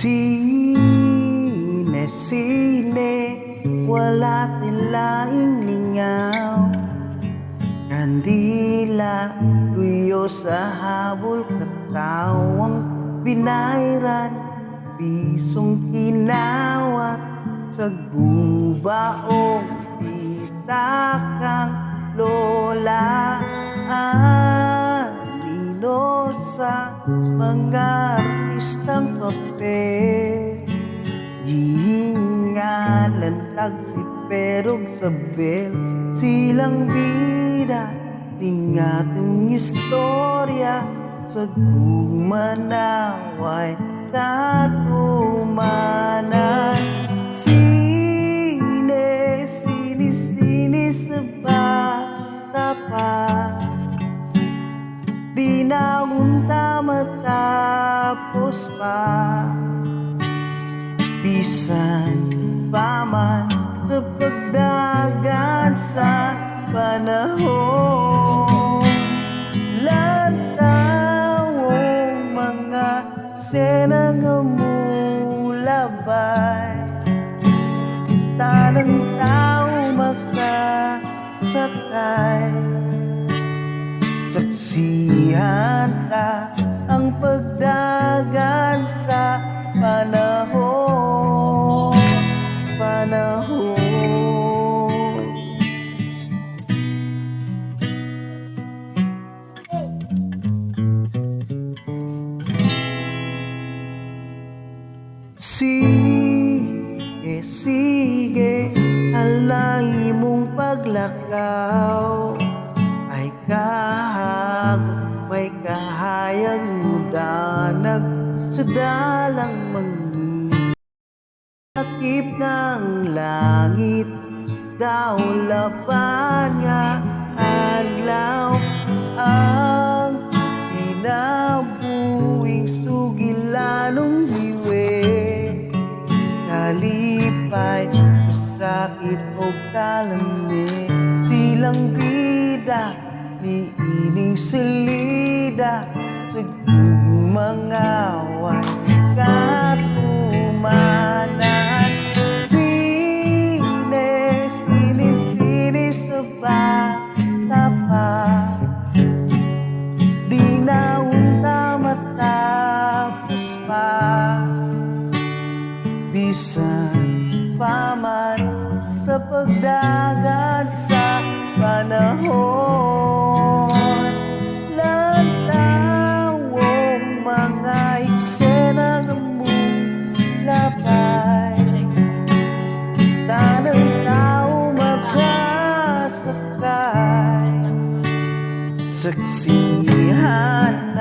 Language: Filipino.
Sine-sine, wala tilaing lingaw. Kandila, tuyo sa habol, katawang binayran. Pisong kinawat sa gubaong pitakang lola. Anino sa mga artistang papel, gihingalan tag si Perog Sabel. Silang bida ning atong istorya, sa gumanaway katumanan. Sine sa bata pa, di na unta matapos pa. Bisan pa man sa pagdagan sa panahon, lantawong mga senang amulabay. Tanang tao makasakay, saksihan ka ang pagdagan sa panahon. Sige, alay mong paglakaw ay kahag, may kahayag mudanag sa dalang mangitip ng langit. Daulapan nga adlaw ang tinabuing sugilanong hiwe. Kalipay, masakit o kalamig, silang bida ni ining salida sa gumangaway katumanan. Sine sa bata pa, di na unta matapos pa. Bisan pa man sa pagdagan sa panahon, lantawong mga eksenang amulabay. Tanang tao makasakay, saksihan